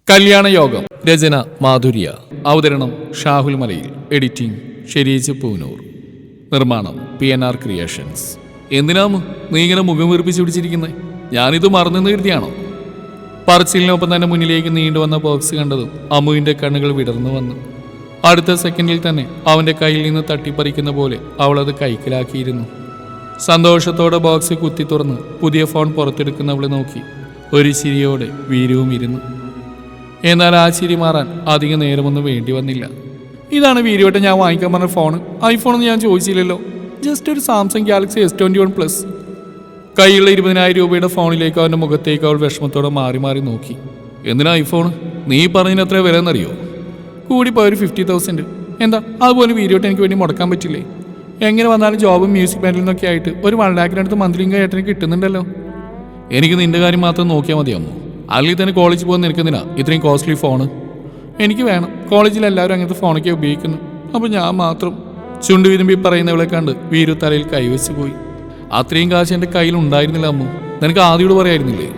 കല്യാണയോഗം. രചന മാധുര്യ. അവതരണം ഷാഹുൽ മലയിൽ. എഡിറ്റിംഗ് ഷെരീജ് പൂനൂർ. നിർമ്മാണം PNR ക്രിയേഷൻസ്. എന്തിനാമോ നീ ഇങ്ങനെ മുഖം വീർപ്പിച്ച് പിടിച്ചിരിക്കുന്നത്? ഞാനിത് മറന്നെന്ന് കരുതിയാണോ? പറച്ചിലിനൊപ്പം തന്നെ മുന്നിലേക്ക് നീണ്ടുവന്ന ബോക്സ് കണ്ടതും അമ്മുവിന്റെ കണ്ണുകൾ വിടർന്നു വന്നു. അടുത്ത സെക്കൻഡിൽ തന്നെ അവന്റെ കയ്യിൽ നിന്ന് തട്ടിപ്പറിക്കുന്ന പോലെ അവൾ അത് കൈക്കലാക്കിയിരുന്നു. സന്തോഷത്തോടെ ബോക്സ് കുത്തി തുറന്ന് പുതിയ ഫോൺ പുറത്തെടുക്കുന്നവളെ നോക്കി ഒരു ചിരിയോടെ വീരവും ഇരുന്നു. എന്നാൽ ആ ചിരി മാറാൻ അധിക നേരമൊന്നും വേണ്ടി വന്നില്ല. ഇതാണ് വീരുവട്ടെ ഞാൻ വാങ്ങിക്കാൻ പറഞ്ഞ ഫോണ്. ഐഫോണൊന്നും ഞാൻ ചോദിച്ചില്ലല്ലോ, ജസ്റ്റ് ഒരു സാംസങ് ഗാലക്സി S21+. കയ്യിലുള്ള 20,000 രൂപയുടെ ഫോണിലേക്ക് അവൻ്റെ മുഖത്തേക്ക് അവൾ വിഷമത്തോടെ മാറി മാറി നോക്കി. എന്തിനാ ഐഫോൺ? നീ പറഞ്ഞതിന് എത്ര വില എന്നറിയോ? കൂടിപ്പോയ ഒരു 50,000. എന്താ അതുപോലെ വീരുവട്ടെ എനിക്ക് വേണ്ടി മുടക്കാൻ പറ്റില്ലേ? എങ്ങനെ വന്നാലും ജോബും മ്യൂസിക് ബാൻഡിൽ നിന്നൊക്കെ ആയിട്ട് ഒരു 1 ലാഖിനടുത്ത് മന്ത്ലി ഇൻകം ഏട്ടന് കിട്ടുന്നുണ്ടല്ലോ. എനിക്ക് നിന്റെ കാര്യം മാത്രം നോക്കിയാൽ മതിയാമോ? അല്ലെങ്കിൽ തന്നെ കോളേജിൽ പോകുന്ന നിനക്കെന്തിനാ ഇത്രയും കോസ്റ്റ്ലി ഫോണ്? എനിക്ക് വേണം. കോളേജിൽ എല്ലാവരും അങ്ങനത്തെ ഫോണൊക്കെ ഉപയോഗിക്കുന്നു, അപ്പോൾ ഞാൻ മാത്രം. ചുണ്ടു വിരുമ്പി പറയുന്നവളെ കണ്ട് വീരു തലയിൽ കൈവച്ച് പോയി. അത്രയും കാശ് എൻ്റെ കയ്യിൽ ഉണ്ടായിരുന്നില്ല അമ്മു. നിനക്ക് ആദ്യോട് പറയായിരുന്നില്ലേ?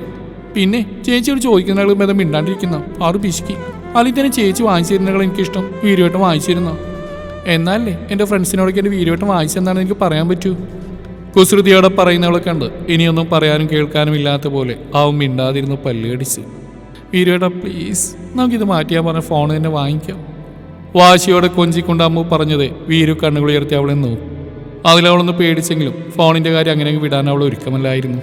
പിന്നെ ചേച്ചിയോട് ചോദിക്കുന്നയാൾ ഭേദം മിണ്ടാണ്ടിരിക്കുന്ന ആറ് പിശുക്കി. അല്ലെങ്കിൽ തന്നെ ചേച്ചി വാങ്ങിച്ചു തരുന്നകൾ എനിക്കിഷ്ടം വീരുവട്ടം വാങ്ങിച്ചിരുന്ന. എന്നാലേ എൻ്റെ ഫ്രണ്ട്സിനോടൊക്കെ എൻ്റെ വീരുവട്ടം വാങ്ങിച്ചെന്നാണ് എനിക്ക് പറയാൻ പറ്റൂ. കുസൃതിയോടെ പറയുന്നവളെ കണ്ട് ഇനിയൊന്നും പറയാനും കേൾക്കാനും ഇല്ലാത്ത പോലെ അവൻ മിണ്ടാതിരുന്ന് പല്ലുകടിച്ച്. വീരുവേട്ടാ പ്ലീസ്, നമുക്കിത് മാറ്റിയാൽ പറഞ്ഞ ഫോൺ തന്നെ വാങ്ങിക്കാം. വാശിയോടെ കൊഞ്ചിക്കൊണ്ട് അമ്മു പറഞ്ഞത് വീരു കണ്ണുകൾ ഉയർത്തി അവളെ നോക്കും. അതിലവളൊന്ന് പേടിച്ചെങ്കിലും ഫോണിൻ്റെ കാര്യം അങ്ങനെ വിടാൻ അവൾ ഒരുക്കമല്ലായിരുന്നു.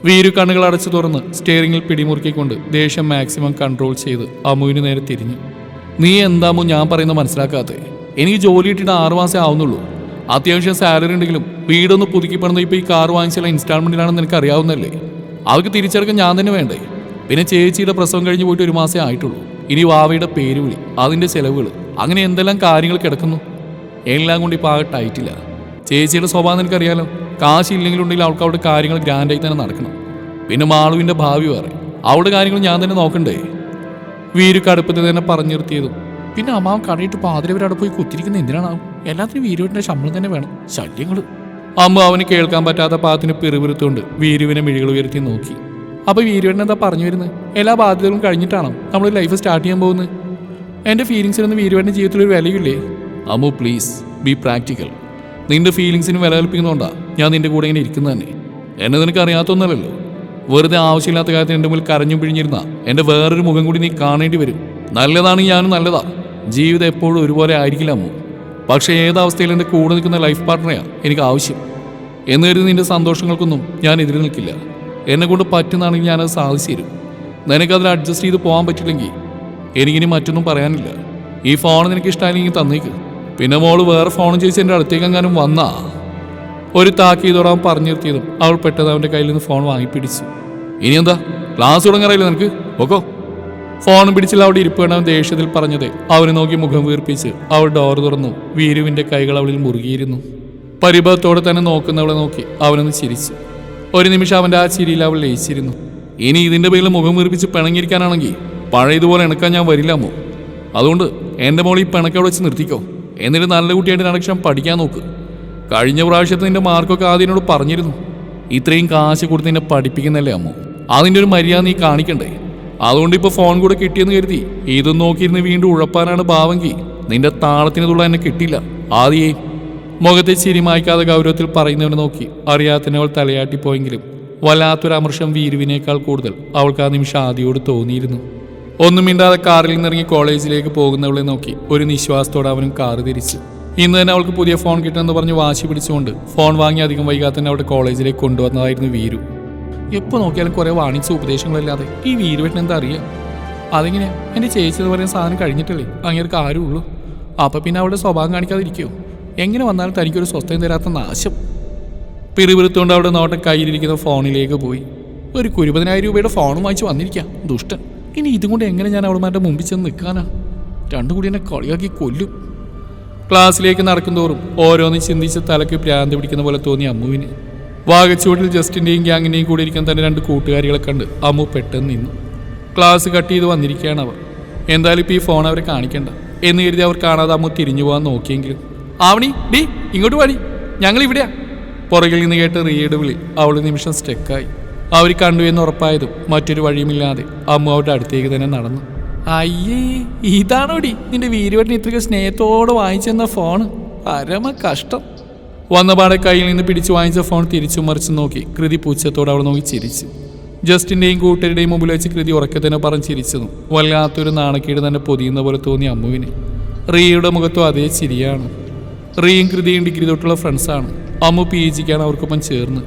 വീരു കണ്ണുകൾ അടച്ചു തുറന്ന് സ്റ്റിയറിംഗിൽ പിടിമുറുക്കിക്കൊണ്ട് ദേഷ്യം മാക്സിമം കൺട്രോൾ ചെയ്ത് അമ്മുവിന് നേരെ തിരിഞ്ഞു. നീ എന്താമോ ഞാൻ പറയുന്നത് മനസ്സിലാക്കാത്തേ? എനിക്ക് ജോലി ഇട്ടിട്ട് 6 മാസമേ ആവുന്നുള്ളൂ. അത്യാവശ്യം സാലറി ഉണ്ടെങ്കിലും വീടൊന്ന് പുതുക്കിപ്പെടുന്നത് ഇപ്പോൾ ഈ കാർ വാങ്ങിച്ചാൽ ഇൻസ്റ്റാൾമെൻറ്റിലാണെന്ന് എനിക്ക് അറിയാവുന്നല്ലേ. അവർക്ക് തിരിച്ചടക്കം ഞാൻ തന്നെ വേണ്ടേ? പിന്നെ ചേച്ചിയുടെ പ്രസവം കഴിഞ്ഞ് പോയിട്ട് 1 മാസമേ ആയിട്ടുള്ളൂ. ഇനി വാവയുടെ പേര് വിളി, അതിൻ്റെ ചിലവുകൾ, അങ്ങനെ എന്തെല്ലാം കാര്യങ്ങൾ കിടക്കുന്നു. എല്ലാം കൊണ്ട് ഇപ്പോൾ ആകെ ടൈറ്റില്ല. ചേച്ചിയുടെ സ്വഭാവം എനിക്കറിയാലോ. കാശില്ലെങ്കിലുണ്ടെങ്കിൽ അവൾക്ക് അവളുടെ കാര്യങ്ങൾ ഗ്രാൻഡായി തന്നെ നടക്കണം. പിന്നെ മാളുവിൻ്റെ ഭാവി വേറെ, അവളുടെ കാര്യങ്ങൾ ഞാൻ തന്നെ നോക്കണ്ടേ? വീരു കടുപ്പത്തിൽ തന്നെ പറഞ്ഞു നിർത്തിയതും പിന്നെ അമ്മാവൻ കടയിട്ട് പാതിരവരവിടെ പോയി കുത്തിരിക്കുന്ന എന്തിനാണാവും? എല്ലാത്തിനും വീരുവിൻ്റെ ശമ്പളം തന്നെ വേണം. ശല്യങ്ങൾ. അമ്മ അവന് കേൾക്കാൻ പറ്റാത്ത പാത്തിന് പിറുപിറുത്തുകൊണ്ട് വീരുവിനെ മിഴികൾ ഉയർത്തി നോക്കി. അപ്പോൾ വീരുവിനെ എന്താ പറഞ്ഞു വരുന്നത്? എല്ലാ ബാധ്യതകളും കഴിഞ്ഞിട്ടാണോ നമ്മൾ ലൈഫ് സ്റ്റാർട്ട് ചെയ്യാൻ പോകുന്നത്? എൻ്റെ ഫീലിങ്സിനൊന്നും വീരുവിൻ്റെ ജീവിതത്തിൽ ഒരു വിലയില്ലേ? Ammu please be practical. നിന്റെ ഫീലിങ്സിന് വില കൽപ്പിക്കുന്നതുകൊണ്ടാ ഞാൻ നിന്റെ കൂടെ ഇങ്ങനെ ഇരിക്കുന്നത് തന്നെ. എന്നെ നിനക്ക് അറിയാത്തൊന്നല്ലല്ലോ. വെറുതെ ആവശ്യമില്ലാത്ത കാര്യത്തിന് എൻ്റെ മുന്നിൽ കരഞ്ഞു പിഴിഞ്ഞിരുന്ന എൻ്റെ വേറൊരു മുഖം കൂടി നീ കാണേണ്ടി വരും. നല്ലതാണെങ്കിൽ ഞാനും നല്ലതാ. ജീവിതം എപ്പോഴും ഒരുപോലെ ആയിരിക്കില്ല അമ്മു. പക്ഷേ ഏതവസ്ഥയിൽ എൻ്റെ കൂടെ നിൽക്കുന്ന ലൈഫ് പാർട്ട്ണറെയാണ് എനിക്ക് ആവശ്യം. എന്ന് കരുതി നിന്റെ സന്തോഷങ്ങൾക്കൊന്നും ഞാൻ എതിര് നിൽക്കില്ല. എന്നെ കൊണ്ട് പറ്റുന്നതാണെങ്കിൽ ഞാനത് സാധിച്ചു തരും. നിനക്കതിൽ അഡ്ജസ്റ്റ് ചെയ്ത് പോകാൻ പറ്റില്ലെങ്കിൽ എനിക്കിനി മറ്റൊന്നും പറയാനില്ല. ഈ ഫോൺ നിനക്ക് ഇഷ്ടമായില്ലെങ്കിൽ തന്നേക്ക്. പിന്നെ മോള് വേറെ ഫോണും ചോദിച്ച് എൻ്റെ അടുത്തേക്ക് എങ്ങാനും വന്നാ. ഒരു താക്കീതോടെ പറഞ്ഞു നിർത്തിയതും അവൾ പെട്ടെന്ന് അവൻ്റെ കയ്യിൽ നിന്ന് ഫോൺ വാങ്ങിപ്പിടിച്ചു. ഇനി എന്താ ക്ലാസ് തുടങ്ങാറില്ല നിനക്ക്? ഓക്കോ. ഫോൺ പിടിച്ചില്ല അവിടെ ഇരിപ്പ് വേണം ദേഷ്യത്തിൽ പറഞ്ഞത് അവനെ നോക്കി മുഖം വീർപ്പിച്ച് അവൾ ഡോർ തുറന്നു. വീരുവിൻ്റെ കൈകൾ അവളിൽ മുറുകിയിരുന്നു. പരിഭവത്തോടെ തന്നെ നോക്കുന്നവളെ നോക്കി അവനൊന്ന് ചിരിച്ചു. ഒരു നിമിഷം അവൻ്റെ ആ ചിരിയിൽ അവൾ ലയിച്ചിരുന്നു. ഇനി ഇതിൻ്റെ പേരിൽ മുഖം വീർപ്പിച്ച് പിണങ്ങിയിരിക്കാനാണെങ്കിൽ പഴയതുപോലെ ഇണക്കാൻ ഞാൻ വരില്ലാമോ? അതുകൊണ്ട് എൻ്റെ മോൾ ഈ പിണക്കവിടെ വെച്ച് നിർത്തിക്കോ. എന്നിട്ട് നല്ല കുട്ടിയായിട്ട് നടക്ഷം പഠിക്കാൻ നോക്ക്. കഴിഞ്ഞ പ്രാവശ്യത്തെ നിന്റെ മാർക്കൊക്കെ ആദ്യം എന്നോട് പറഞ്ഞിരുന്നു. ഇത്രയും കാശ് കൊടുത്ത് നിന്നെ പഠിപ്പിക്കുന്നല്ലേ അമ്മോ, അതിൻ്റെ ഒരു മര്യാദ നീ കാണിക്കണ്ടേ? അതുകൊണ്ട് ഇപ്പോൾ ഫോൺ കൂടെ കിട്ടിയെന്ന് കരുതി ഇതും നോക്കിയിരുന്ന് വീണ്ടും ഉഴപ്പാനാണ് ഭാവമെങ്കിൽ നിന്റെ താളത്തിന് തുള്ള എന്നെ കിട്ടില്ല. ആദ്യേ മുഖത്തെ ചിരി മായ്ക്കാതെ ഗൗരവത്തിൽ പറയുന്നവനെ നോക്കി അറിയാത്തന്നെ അവൾ തലയാട്ടിപ്പോയെങ്കിലും വല്ലാത്തൊരു അമർഷം വീരുവിനേക്കാൾ കൂടുതൽ അവൾക്ക് ആ നിമിഷം ആദ്യയോട് തോന്നിയിരുന്നു. ഒന്നും മിണ്ടാതെ കാറിൽ നിന്നിറങ്ങി കോളേജിലേക്ക് പോകുന്നവളെ നോക്കി ഒരു നിശ്വാസത്തോടെ അവനും കാറ് തിരിച്ചു. ഇന്ന് തന്നെ അവൾക്ക് പുതിയ ഫോൺ കിട്ടുമെന്ന് പറഞ്ഞ് വാശി പിടിച്ചുകൊണ്ട് ഫോൺ വാങ്ങി അധികം വൈകാതെ തന്നെ അവിടെ കോളേജിലേക്ക് കൊണ്ടുവന്നതായിരുന്നു വീരു. എപ്പോൾ നോക്കിയാലും കുറേ വാണിജ്യ ഉപദേശങ്ങളല്ലാതെ ഈ വീരുവേട്ടൻ എന്താ അറിയാം? അതെങ്ങനെ എൻ്റെ ചേച്ചി എന്ന് പറയുന്ന സാധനം കഴിഞ്ഞിട്ടല്ലേ അങ്ങേർക്ക് ആരും ഉള്ളൂ. അപ്പം പിന്നെ അവളുടെ സ്വഭാവം കാണിക്കാതിരിക്കുമോ? എങ്ങനെ വന്നാലും തനിക്കൊരു സ്വസ്ഥയും തരാത്ത നാശം. പിറുപിറുത്തുകൊണ്ട് അവളുടെ നോട്ടം കയ്യിലിരിക്കുന്ന ഫോണിലേക്ക് പോയി. ഒരു 20,000 രൂപയുടെ ഫോണും വാങ്ങിച്ച് വന്നിരിക്കാം ദുഷ്ടൻ. ഇനി ഇതും കൊണ്ട് എങ്ങനെ ഞാൻ അവളുമാരുടെ മുമ്പിൽ ചെന്ന് നിൽക്കാനാ? രണ്ടും കൂടി എന്നെ കളിയാക്കി കൊല്ലും. ക്ലാസ്സിലേക്ക് നടക്കുന്തോറും ഓരോന്നും ചിന്തിച്ച് തലയ്ക്ക് ഭ്രാന്ത് പിടിക്കുന്ന പോലെ തോന്നി അമ്മുവിന്. വാഗച്ചുവട്ടിൽ ജസ്റ്റിൻ്റെയും ഗ്യാങ്ങിൻ്റെയും കൂടെ ഇരിക്കാൻ തന്നെ 2 കൂട്ടുകാരികളെ കണ്ട് അമ്മു പെട്ടെന്ന് നിന്നു. ക്ലാസ് കട്ട് ചെയ്ത് വന്നിരിക്കുകയാണ് അവർ. എന്തായാലും ഇപ്പോൾ ഈ ഫോൺ അവരെ കാണിക്കണ്ട എന്ന് കരുതി അവർ കാണാതെ അമ്മു തിരിഞ്ഞു പോകാൻ നോക്കിയെങ്കിലും ആവണി ഡി ഇങ്ങോട്ട് പാടി, ഞങ്ങളിവിടെയാ. പുറകിൽ നിന്ന് കേട്ട് റീയുടെ വിളി അവൾ നിമിഷം സ്റ്റെക്കായി. അവർ കണ്ടു എന്ന് ഉറപ്പായതും മറ്റൊരു വഴിയുമില്ലാതെ അമ്മു അവരുടെ അടുത്തേക്ക് തന്നെ നടന്നു. അയ്യേ, ഇതാണോടി നിന്റെ വീരുവട്ടിന് ഇത്രയ്ക്ക് സ്നേഹത്തോടെ വാങ്ങിച്ചെന്ന ഫോണ്? പരമ കഷ്ടം. വന്നപാടെ കയ്യിൽ നിന്ന് പിടിച്ചു വാങ്ങിച്ച ഫോൺ തിരിച്ചു മറിച്ച് നോക്കി കൃതി പുച്ഛത്തോടെ അവൾ നോക്കി ചിരിച്ചു. ജസ്റ്റിൻ്റെയും കൂട്ടരുടെയും മുമ്പിൽ വെച്ച് കൃതി ഉറക്കെ തന്നെ പറഞ്ഞ് ചിരിച്ചതും വല്ലാത്തൊരു നാണക്കേട് തന്നെ പൊതിയുന്ന പോലെ തോന്നി അമ്മുവിന്. റിയയുടെ മുഖത്തും അതേ ചിരിയാണ്. റിയയും കൃതിയും ഡിഗ്രി തൊട്ടുള്ള ഫ്രണ്ട്സാണ്. അമ്മു PGക്കാണ് അവർക്കൊപ്പം ചേർന്ന്.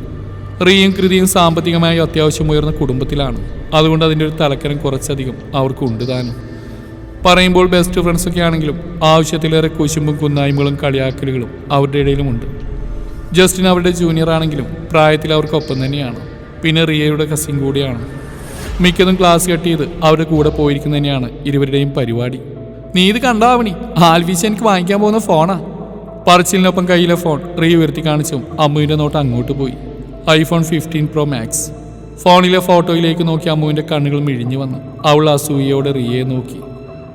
റിയയും കൃതിയും സാമ്പത്തികമായി അത്യാവശ്യം ഉയർന്ന കുടുംബത്തിലാണ്. അതുകൊണ്ട് അതിൻ്റെ ഒരു തലക്കനം കുറച്ചധികം അവർക്കുണ്ട് താനും. പറയുമ്പോൾ ബെസ്റ്റ് ഫ്രണ്ട്സൊക്കെ ആണെങ്കിലും ആവശ്യത്തിലേറെ കുശുമ്പും കുന്നായ്മകളും കളിയാക്കലുകളും അവരുടെ ഇടയിലുമുണ്ട്. ജസ്റ്റിൻ അവരുടെ ജൂനിയർ ആണെങ്കിലും പ്രായത്തിൽ അവർക്കൊപ്പം തന്നെയാണ്. പിന്നെ റിയയുടെ കസിൻ കൂടിയാണ്. മിക്കതും ക്ലാസ് കട്ട് ചെയ്ത് അവരുടെ കൂടെ പോയിരിക്കുന്നത് തന്നെയാണ് ഇരുവരുടെയും പരിപാടി. നീ ഇത് കണ്ടാവണി, ആൽവിച്ച എനിക്ക് വാങ്ങിക്കാൻ പോകുന്ന ഫോണാ. പറച്ചിലിനൊപ്പം കയ്യിലെ ഫോൺ റിയ ഉയർത്തി കാണിച്ചും അമ്മുവിൻ്റെ നോട്ട് അങ്ങോട്ട് പോയി. iPhone 15 Pro Max. ഫോണിലെ ഫോട്ടോയിലേക്ക് നോക്കി അമ്മുവിൻ്റെ കണ്ണുകൾ മിഴിഞ്ഞു വന്നു. അവൾ അസൂയയോടെ റിയയെ നോക്കി.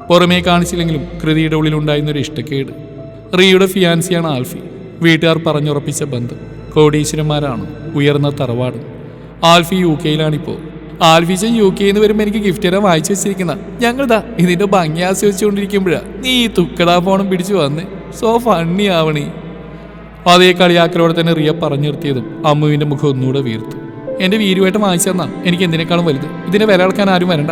പുറമേ കാണിച്ചില്ലെങ്കിലും കൃതിയുടെ ഉള്ളിലുണ്ടായിരുന്നൊരു ഇഷ്ടക്കേട്. റിയയുടെ ഫിയാൻസിയാണ് ആൽഫി. വീട്ടുകാർ പറഞ്ഞുറപ്പിച്ച ബന്ധം. കോടീശ്വരന്മാരാണ്, ഉയർന്ന തറവാട്. ആൽഫി UK-യിലാണിപ്പോൾ. ആൽഫിച്ചൻ UK-ന്ന് വരുമ്പോൾ എനിക്ക് ഗിഫ്റ്റ് തരാൻ വായിച്ചു വെച്ചിരിക്കുന്ന ഞങ്ങളിതാ ഇതിൻ്റെ ഭംഗി ആസ്വദിച്ചുകൊണ്ടിരിക്കുമ്പോഴാണ് നീ ഈ തുക്കടാ ഫോണും പിടിച്ചു വന്ന്. So funny Avani. അതേ കളിയാക്കലോടെ തന്നെ റിയ പറഞ്ഞു നിർത്തിയതും അമ്മുവിൻ്റെ മുഖം ഒന്നുകൂടെ വീർത്തു. എൻ്റെ വീരുമായിട്ട് വാങ്ങിച്ചു തന്നാ എനിക്ക് എന്തിനേക്കാളും വലുത്. ഇതിനെ വില അളക്കാൻ ആരും വരണ്ട.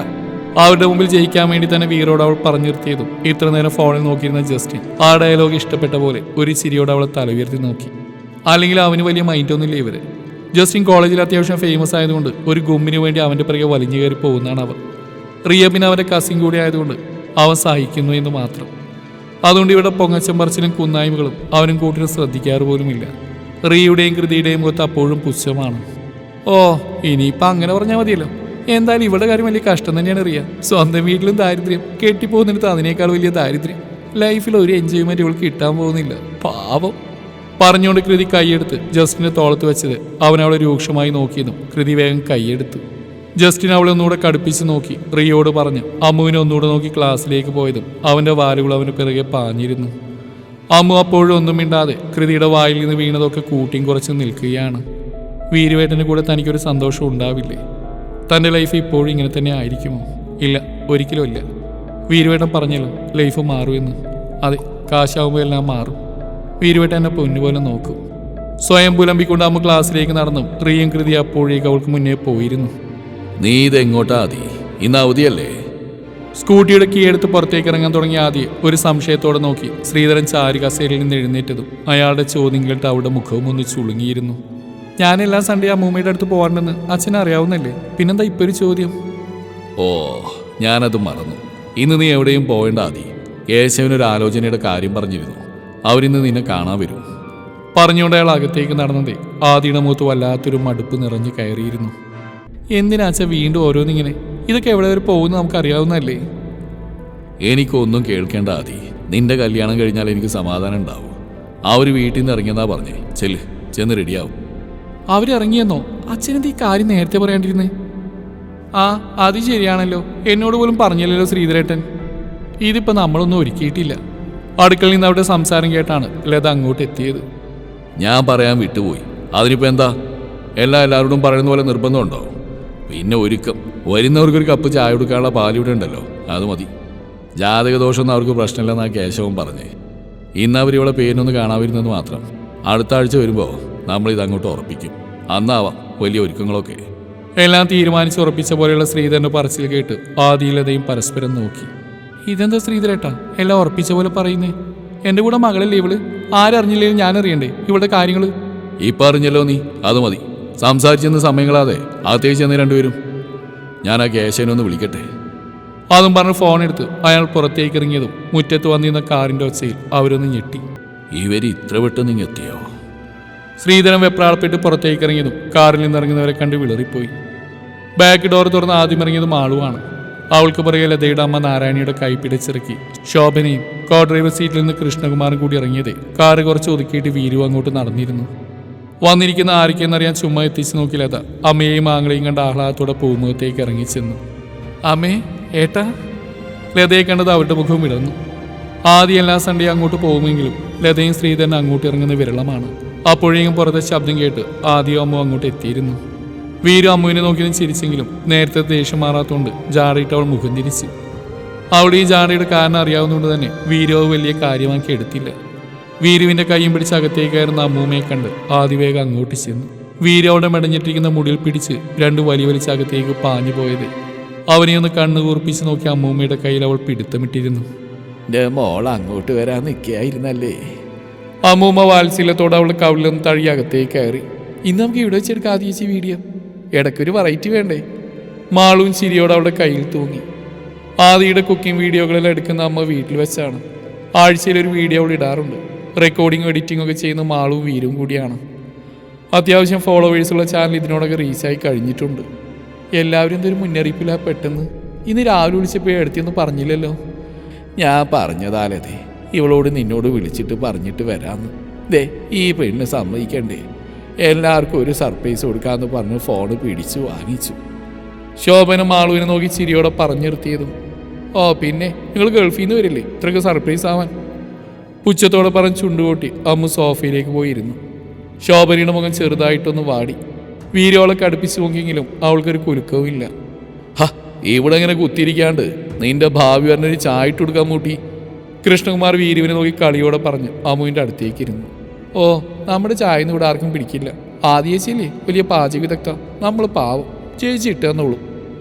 അവരുടെ മുമ്പിൽ ജയിക്കാൻ വേണ്ടി തന്നെ വീരോട് അവൾ പറഞ്ഞു നിർത്തിയതും ഇത്ര നേരം ഫോണിൽ നോക്കിയിരുന്ന ജസ്റ്റിൻ ആ ഡയലോഗ് ഇഷ്ടപ്പെട്ട പോലെ ഒരു ചിരിയോടെ അവളെ തല ഉയർത്തി നോക്കി. അല്ലെങ്കിൽ അവന് വലിയ മൈൻഡൊന്നുമില്ല ഇവര്. ജസ്റ്റിൻ കോളേജിൽ അത്യാവശ്യം ഫേമസ് ആയതുകൊണ്ട് ഒരു ഗുമ്മിന് വേണ്ടി അവൻ്റെ പിറകെ വലിഞ്ഞു കയറി പോകുന്നതാണ് അവർ. റിയ പിന്നെ അവൻ്റെ കസിൻ കൂടി ആയതുകൊണ്ട് അവൻ സഹിക്കുന്നു എന്ന് മാത്രം. അതുകൊണ്ട് ഇവിടെ പൊങ്ങച്ചം പറച്ചിലും കുന്നായ്മകളും അവനും കൂട്ടിന് ശ്രദ്ധിക്കാറ് പോലുമില്ല. റിയയുടെയും കൃതിയുടെയും മുഖത്ത് അപ്പോഴും പുച്ഛമാണ്. ഓ, ഇനിയിപ്പോൾ അങ്ങനെ പറഞ്ഞാൽ മതിയല്ലോ. എന്തായാലും ഇവിടെ കാര്യം വലിയ കഷ്ടം തന്നെയാണ് റിയ. സ്വന്തം വീട്ടിലും ദാരിദ്ര്യം, കെട്ടിപ്പോകുന്നിടത്ത് അതിനേക്കാൾ വലിയ ദാരിദ്ര്യം. ലൈഫിൽ ഒരു എൻജോയ്മെൻറ്റ് ഇവൾക്ക് കിട്ടാൻ പോകുന്നില്ല. പാവം. പറഞ്ഞുകൊണ്ട് കൃതി കൈയെടുത്ത് ജസ്റ്റിനെ തോളത്ത് വെച്ചത് അവൻ അവളെ രൂക്ഷമായി നോക്കിയതും കൃതി വേഗം കൈയെടുത്തു. ജസ്റ്റിൻ അവളെ ഒന്നുകൂടെ കടുപ്പിച്ച് നോക്കി റിയോട് പറഞ്ഞു അമ്മുവിനെ ഒന്നുകൂടെ നോക്കി ക്ലാസ്സിലേക്ക് പോയതും അവൻ്റെ വാലുകൾ അവന് പിറകെ പാഞ്ഞിരുന്നു. അമ്മു അപ്പോഴും ഒന്നും മിണ്ടാതെ കൃതിയുടെ വായിൽ നിന്ന് വീണതൊക്കെ കൂട്ടിയും കുറച്ച് നിൽക്കുകയാണ്. വീരുവേട്ടൻ്റെ കൂടെ തനിക്കൊരു സന്തോഷം ഉണ്ടാവില്ലേ? തൻ്റെ ലൈഫ് ഇപ്പോഴും ഇങ്ങനെ തന്നെ ആയിരിക്കുമോ? ഇല്ല, ഒരിക്കലും ഇല്ല. വീരുവേട്ടൻ പറഞ്ഞല്ലോ ലൈഫ് മാറുമെന്ന്. അതെ, കാശാവുമ്പോൾ എല്ലാം മാറും. വീരുവേട്ടൻ എന്നെ പൊന്നുപോലെ നോക്കും. സ്വയം പുലമ്പിക്കൊണ്ട് അമ്മ ക്ലാസ്സിലേക്ക് നടന്നു. റിയയും കൃതി അപ്പോഴേക്ക് അവൾക്ക് മുന്നേ പോയിരുന്നു. നീ ഇതെങ്ങോട്ടാ ആദി? ഇന്ന് അവധിയല്ലേ? സ്കൂട്ടിയുടെ കീ എടുത്ത് പുറത്തേക്ക് ഇറങ്ങാൻ തുടങ്ങിയ ആദ്യ ഒരു സംശയത്തോടെ നോക്കി ശ്രീധരൻ ചാരി കസേരയിൽ നിന്ന് എഴുന്നേറ്റതും അയാളുടെ ചോദ്യം കേട്ട് അവളുടെ മുഖവും ഒന്ന് ചുളുങ്ങിയിരുന്നു. ഞാനെല്ലാം സൺഡേ അമ്മൂമ്മയുടെ അടുത്ത് പോകാണ്ടെന്ന് അച്ഛൻ അറിയാവുന്നല്ലേ, പിന്നെന്താ ഇപ്പൊ ഒരു ചോദ്യം? ഓ, ഞാനത് മറന്നു. ഇന്ന് നീ എവിടെയും പോവേണ്ട ആദി. കേശവനൊരു ആലോചനയുടെ കാര്യം പറഞ്ഞിരുന്നു. അവരിന്ന് നിന്നെ കാണാൻ വരും. പറഞ്ഞുകൊണ്ട് അയാൾ അകത്തേക്ക് നടന്നതേ ആദിയുടെ മുഖത്ത് വല്ലാത്തൊരു മടുപ്പ് നിറഞ്ഞു കയറിയിരുന്നു. എന്തിനാച്ച വീണ്ടും ഓരോന്നിങ്ങനെ? ഇതൊക്കെ എവിടെ വരെ പോകുന്നു നമുക്കറിയാവുന്നതല്ലേ? എനിക്കൊന്നും കേൾക്കേണ്ട ആദി. നിന്റെ കല്യാണം കഴിഞ്ഞാൽ എനിക്ക് സമാധാനം ഉണ്ടാവും. അവർ വീട്ടിൽ നിന്ന് ഇറങ്ങിയെന്നാ പറഞ്ഞേ. ചെന്ന് റെഡിയാവും. അവരിറങ്ങിയെന്നോ? അച്ഛനെന്ത് ഈ കാര്യം നേരത്തെ പറയാണ്ടിരുന്നേ? ആ, അത് ശരിയാണല്ലോ. എന്നോട് പോലും പറഞ്ഞില്ലല്ലോ ശ്രീധരേട്ടൻ. ഇതിപ്പോൾ നമ്മളൊന്നും ഒരുക്കിയിട്ടില്ല. അടുക്കളയിൽ നിന്ന് അവിടെ സംസാരം കേട്ടാണ് ലത അങ്ങോട്ട് എത്തിയത്. ഞാൻ പറയാൻ വിട്ടുപോയി. അതിനിപ്പോൾ എന്താ? എല്ലാവരോടും പറയുന്ന പോലെ നിർബന്ധമുണ്ടോ? പിന്നെ ഒരുക്കം. വരുന്നവർക്കൊരു കപ്പ് ചായ കൊടുക്കാനുള്ള പാലിവിടെ ഉണ്ടല്ലോ, അത് മതി. ജാതകദോഷമൊന്നും അവർക്ക് പ്രശ്നമില്ലെന്നാണ് കേശവൻ പറഞ്ഞേ. ഇന്ന് അവരിവിടെ പേരിനൊന്ന് കാണാതിരുന്നത് മാത്രം. അടുത്ത ആഴ്ച വരുമ്പോൾ നമ്മളിതങ്ങോട്ട് ഉറപ്പിക്കും. അന്നാവാം വലിയ ഒരുക്കങ്ങളൊക്കെ. എല്ലാം തീരുമാനിച്ചുറപ്പിച്ച പോലെയുള്ള ശ്രീധരൻ്റെ പറച്ചിൽ കേട്ട് ആദിലതയും പരസ്പരം നോക്കി. ഇതെന്താ ശ്രീധരേട്ടാ എല്ലാം ഉറപ്പിച്ച പോലെ പറയുന്നേ? എൻ്റെ കൂടെ മകളല്ലേ ഇവള്? ആരറിഞ്ഞില്ലെങ്കിൽ ഞാൻ അറിയണ്ടേ ഇവളുടെ കാര്യങ്ങൾ? ഇപ്പം അറിഞ്ഞല്ലോ നീ, അത് മതി. സംസാരിച്ചെന്ന് സമയങ്ങളാതെ അകത്തേക്ക് ചെന്ന് രണ്ടുപേരും. ഞാൻ ആ കേശവനൊന്ന് വിളിക്കട്ടെ. അതും പറഞ്ഞ് ഫോണെടുത്ത് അയാൾ പുറത്തേക്ക് ഇറങ്ങിയതും മുറ്റത്ത് വന്നിരുന്ന കാറിൻ്റെ ഒച്ചയിൽ അവരൊന്ന് ഞെട്ടി. ഇവർ ഇത്ര പെട്ടെന്ന് എത്തിയോ? ശ്രീധരൻ വെപ്രാളപ്പെട്ട് പുറത്തേക്ക് ഇറങ്ങിയതും കാറിൽ നിന്നിറങ്ങുന്നവരെ കണ്ട് വിളറിപ്പോയി. ബാക്ക് ഡോർ തുറന്ന് ആദ്യം ഇറങ്ങിയതും ആളുവാണ്. അവൾക്ക് പുറകെ ലതയുടെ അമ്മ നാരായണിയുടെ കൈ പിടിച്ചിറക്കി ശോഭനയും കോ ഡ്രൈവർ സീറ്റിൽ നിന്ന് കൃഷ്ണകുമാറും കൂടി ഇറങ്ങിയതേ കാറ് കുറച്ച് ഒതുക്കിയിട്ട് വീരു അങ്ങോട്ട് നടന്നിരുന്നു. വന്നിരിക്കുന്ന ആരൊക്കെയെന്നറിയാൻ ചുമ്മാ എത്തിച്ചു നോക്കി ലത അമ്മയെയും ആങ്ങളെയും കണ്ട് ആഹ്ലാദത്തോടെ പൂമുഖത്തേക്ക് ഇറങ്ങിച്ചെന്നു. അമ്മേ, ഏട്ടാ. ലതയെ കണ്ടത് അവരുടെ മുഖം വിടർന്നു. ആദ്യം എല്ലാ സൺഡേ അങ്ങോട്ട് പോകുമെങ്കിലും ലതയും ശ്രീധരൻ അങ്ങോട്ട് ഇറങ്ങുന്ന വിരളമാണ്. അപ്പോഴേക്കും പുറത്തെ ശബ്ദം കേട്ട് ആദ്യം അമ്മ അങ്ങോട്ട് എത്തിയിരുന്നു. വീരു അമ്മുവിനെ നോക്കിയും ചിരിച്ചെങ്കിലും നേരത്തെ ദേഷ്യം മാറാത്തോണ്ട് ജാറിയിട്ട് അവൾ മുഖം തിരിച്ചു. അവളുടെ ഈ ജാടയുടെ കാരണം അറിയാവുന്നതുകൊണ്ട് തന്നെ വീരവ് വലിയ കാര്യമാക്കി എടുത്തില്ല. വീരുവിന്റെ കൈയും പിടിച്ച് അകത്തേക്ക് കയറുന്ന അമ്മൂമ്മയെ കണ്ട് ആദിവേഗം അങ്ങോട്ട് ചെന്നു. വീരവളുടെ മെടഞ്ഞിട്ടിരിക്കുന്ന മുടിയിൽ പിടിച്ച് രണ്ട് വലിച്ച് അകത്തേക്ക് പാഞ്ഞു പോയത്. അവനെ ഒന്ന് കണ്ണു കൂർപ്പിച്ച് നോക്കി അമ്മൂമ്മയുടെ കയ്യിൽ അവൾ പിടുത്തമിട്ടിരുന്നു. എൻ്റെ മോൾ അങ്ങോട്ട് വരാൻ നിൽക്കുകയായിരുന്നല്ലേ? അമ്മൂമ്മ വാത്സല്യത്തോടെ അവളുടെ കവിളിലൊന്ന് തഴി അകത്തേക്ക് കയറി. ഇന്ന് നമുക്ക് ഇവിടെ വെച്ചെടുക്കാം ആദ്യ വീഡിയോ, ഇടയ്ക്കൊരു വെറൈറ്റി വേണ്ടേ? മാളും ചിരിയോടെ അവളുടെ കയ്യിൽ തൂങ്ങി. ആദിയുടെ കുക്കിംഗ് വീഡിയോകളെല്ലാം എടുക്കുന്ന അമ്മ വീട്ടിൽ വെച്ചാണ്. ആഴ്ചയിലൊരു വീഡിയോ അവൾ ഇടാറുണ്ട്. റെക്കോർഡിങ്ങും എഡിറ്റിംഗ് ഒക്കെ ചെയ്യുന്ന മാളും വീരും കൂടിയാണ്. അത്യാവശ്യം ഫോളോവേഴ്സുള്ള ചാനൽ ഇതിനോടൊക്കെ റീച്ചായി കഴിഞ്ഞിട്ടുണ്ട്. എല്ലാവരും എന്തൊരു മുന്നറിയിപ്പില്ല. പെട്ടെന്ന് ഇന്ന് രാവിലെ വിളിച്ചപ്പോൾ എടുത്തിയൊന്നും പറഞ്ഞില്ലല്ലോ. ഞാൻ പറഞ്ഞതാലേ ഇവളോട് നിന്നോട് വിളിച്ചിട്ട് പറഞ്ഞിട്ട് വരാമെന്ന്. ദേ ഈ പെണ്ണ് സമ്മതിക്കണ്ടേ? എല്ലാവർക്കും ഒരു സർപ്രൈസ് കൊടുക്കാമെന്ന് പറഞ്ഞ് ഫോണ് പിടിച്ചു വാങ്ങിച്ചു. ശോഭന മാളുവിനെ നോക്കി ചിരിയോടെ പറഞ്ഞു നിർത്തിയതും, ഓ പിന്നെ നിങ്ങൾ ഗൾഫിൽ നിന്ന് വരില്ലേ ഇത്രയ്ക്ക് സർപ്രൈസ് ആവാൻ? പുച്ഛത്തോടെ പറഞ്ഞ് ചുണ്ടുകൂട്ടി അമ്മ സോഫയിലേക്ക് പോയിരുന്നു. ശോഭനയുടെ മുഖം ചെറുതായിട്ടൊന്ന് വാടി. വീരോളൊക്കെ അടുപ്പിച്ച് നോക്കിയെങ്കിലും അവൾക്കൊരു കുലുക്കവും ഇല്ല. ഇവിടെ ഇങ്ങനെ കുത്തിയിരിക്കാണ്ട് നിന്റെ ഭാവി പറഞ്ഞൊരു ചായ ഇട്ട് കൊടുക്കാൻ മൂട്ടി. കൃഷ്ണകുമാർ വീരുവിനെ നോക്കി കളിയോടെ പറഞ്ഞ് അമ്മുവിൻ്റെ അടുത്തേക്ക് ഇരുന്നു. ഓ നമ്മുടെ ചായ ഒന്നും ഇവിടെ ആർക്കും പിടിക്കില്ല. ആദ്യേച്ചില്ലേ വലിയ പാചക വിദഗ്ധ, നമ്മൾ പാവം, ചേച്ചി ഇട്ടെന്നുള്ളൂ.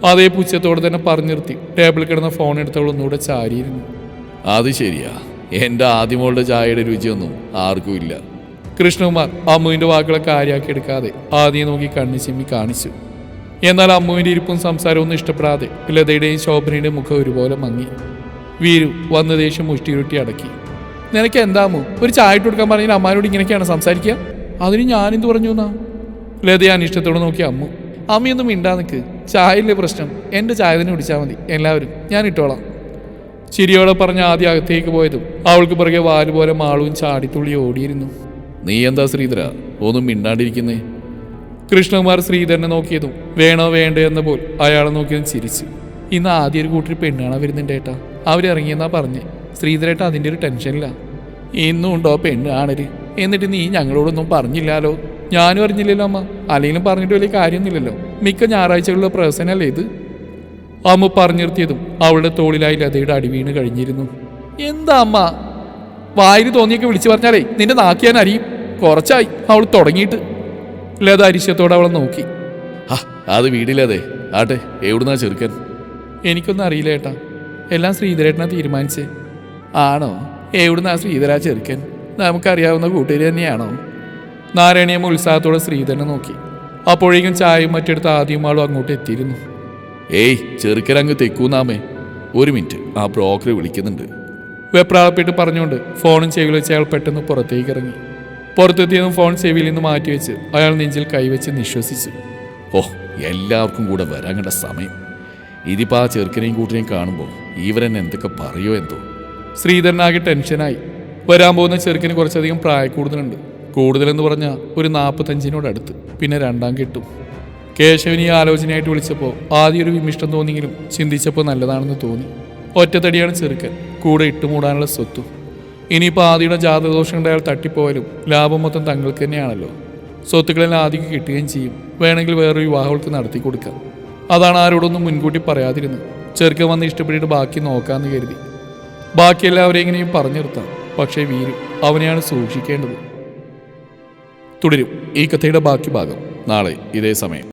അതേ പുച്ഛത്തോടെ തന്നെ പറഞ്ഞു നിർത്തി ടേബിളിൽ കിടന്ന ഫോൺ എടുത്തവൾ ഒന്നുകൂടെ ചാരിയിരുന്നു. അത് ശരിയാ, എൻ്റെ ആദ്യമോളുടെ ചായയുടെ രുചിയൊന്നും ആർക്കും ഇല്ല. കൃഷ്ണകുമാർ അമ്മുവിൻ്റെ വാക്കുകളെ കാര്യമാക്കി എടുക്കാതെ ആദ്യം നോക്കി കണ്ണു ചിമ്മി കാണിച്ചു. എന്നാൽ അമ്മുവിൻ്റെ ഇരിപ്പും സംസാരവും ഒന്നും ഇഷ്ടപ്പെടാതെ ലതയുടെയും ശോഭനയുടെയും മുഖം ഒരുപോലെ മങ്ങി. വീരു വന്ന ദേഷ്യം മുഷ്ടിയുരുട്ടി അടക്കി. നിനക്ക് എന്താമോ ഒരു ചായ ഇട്ട് കൊടുക്കാൻ പറഞ്ഞാൽ അമ്മാനോട് ഇങ്ങനെയൊക്കെയാണ് സംസാരിക്കുക? അതിന് ഞാനെന്ത് പറഞ്ഞു എന്നാ? ലതയെ അനിഷ്ടത്തോടെ നോക്കി അമ്മു. അമ്മയൊന്നും മിണ്ടാ നിൽക്ക്, ചായയില്ലേ പ്രശ്നം, എൻ്റെ ചായ തന്നെ കുടിച്ചാൽ മതി എല്ലാവരും, ഞാൻ ഇട്ടോളാം. ചിരിയോടെ പറഞ്ഞ് ആദ്യം അകത്തേക്ക് പോയതും അവൾക്ക് പുറകെ വാലുപോലെ മാളും ചാടിത്തുള്ളി ഓടിയിരുന്നു. നീ എന്താ ശ്രീധര ഒന്നും മിണ്ടാണ്ടിരിക്കുന്നേ? കൃഷ്ണകുമാർ ശ്രീധരനെ നോക്കിയതും വേണോ വേണ്ടോ എന്ന പോൽ അയാളെ നോക്കിയതും ചിരിച്ചു. ഇന്ന് ആദ്യം ഒരു കൂട്ടർ പെണ്ണാണ് വരുന്നുണ്ട് ഏട്ടാ, അവരിറങ്ങിയെന്നാ പറഞ്ഞ്. ശ്രീധരേട്ട അതിൻ്റെ ഒരു ടെൻഷനില്ല. ഇന്നും ഉണ്ടോ പെണ്ണ് കാണല്? എന്നിട്ട് നീ ഞങ്ങളോടൊന്നും പറഞ്ഞില്ലാലോ? ഞാനും അറിഞ്ഞില്ലല്ലോ അമ്മ, അല്ലെങ്കിലും പറഞ്ഞിട്ട് വലിയ കാര്യമൊന്നുമില്ലല്ലോ. മിക്ക ഞായറാഴ്ചകളിലെ പ്രസനല്ലേ ഇത്? അമ്മ പറഞ്ഞു നിർത്തിയതും അവളുടെ തോളിലായി ലതയുടെ അടി വീണ് കഴിഞ്ഞിരുന്നു. എന്താ അമ്മ വായിൽ തോന്നിയൊക്കെ വിളിച്ചു പറഞ്ഞാലേ നിന്റെ നാക്കിയാൻ അറിയും. കുറച്ചായി അവൾ തുടങ്ങിയിട്ട്. ലത അരിശത്തോടെ അവളെ നോക്കി. അത് വീടില്ലതെ ആട്ടെ, എവിടുന്നാ ചെറുക്കൻ? എനിക്കൊന്നും അറിയില്ല ഏട്ടാ, എല്ലാം ശ്രീധരേട്ടനാ തീരുമാനിച്ചേ. ആണോ? എവിടുന്നാ ശ്രീധര ചെറുക്കൻ? നമുക്കറിയാവുന്ന കൂട്ടുകാരി തന്നെയാണോ? നാരായണിയമ്മ ഉത്സാഹത്തോടെ ശ്രീധരനെ നോക്കി. അപ്പോഴേക്കും ചായയും മറ്റെടുത്ത് ആദ്യം ആളും അങ്ങോട്ട് എത്തിയിരുന്നു. ഏയ് ചെറുക്കൻ അങ്ങ് തെക്കൂന്നാമേ, ഒരു മിനിറ്റ്, ആ ബ്രോക്കർ വിളിക്കുന്നുണ്ട്. വെപ്രാളപ്പെട്ട് പറഞ്ഞുകൊണ്ട് ഫോണും ചെവിയിൽ വെച്ച് അയാൾ പെട്ടെന്ന് പുറത്തേക്ക് ഇറങ്ങി. പുറത്തെത്തിയതും ഫോൺ ചെവിയിൽ നിന്ന് മാറ്റിവെച്ച് അയാൾ നെഞ്ചിൽ കൈവച്ച് നിശ്വസിച്ചു. എല്ലാവർക്കും കൂടെ വരാൻ കണ്ട സമയം. ഇതിപ്പോൾ ആ ചെറുക്കനെയും കൂട്ടിനെയും കാണുമ്പോൾ ഇവരെന്നെ എന്തൊക്കെ പറയോ എന്തോ. ശ്രീധരനാകെ ടെൻഷനായി. വരാൻ പോകുന്ന ചെറുക്കന് കുറച്ചധികം പ്രായക്കൂടുതലുണ്ട്. കൂടുതലെന്ന് പറഞ്ഞാൽ ഒരു 45-നോടടുത്ത്, പിന്നെ രണ്ടാം കെട്ടും. കേശവന് ഈ ആലോചനയായിട്ട് വിളിച്ചപ്പോൾ ആദ്യം ഒരു വിമിഷ്ടം തോന്നിയെങ്കിലും ചിന്തിച്ചപ്പോൾ നല്ലതാണെന്ന് തോന്നി. ഒറ്റത്തടിയാണ് ചെറുക്കൻ, കൂടെ ഇട്ടുമൂടാനുള്ള സ്വത്തും. ഇനിയിപ്പോൾ ആദിയുടെ ജാതകദോഷം കൊണ്ട് അയാൾ തട്ടിപ്പോയാലും ലാഭം മൊത്തം തങ്ങൾക്ക് തന്നെയാണല്ലോ. സ്വത്തുക്കളെല്ലാം ആദിക്ക് കിട്ടുകയും ചെയ്യും. വേണമെങ്കിൽ വേറൊരു വിവാഹങ്ങൾക്ക് നടത്തി കൊടുക്കാം. അതാണ് ആരോടൊന്നും മുൻകൂട്ടി പറയാതിരുന്നത്. ചെറുക്കൻ വന്ന് ഇഷ്ടപ്പെട്ടിട്ട് ബാക്കി നോക്കാമെന്ന് കരുതി. ബാക്കി എല്ലാവരെയും എങ്ങനെയും പറഞ്ഞു നിർത്താം. പക്ഷേ വീരു അവനെയാണ് സൂക്ഷിക്കേണ്ടത്. തുടരും ഈ കഥയുടെ ബാക്കി ഭാഗം നാളെ ഇതേ സമയം.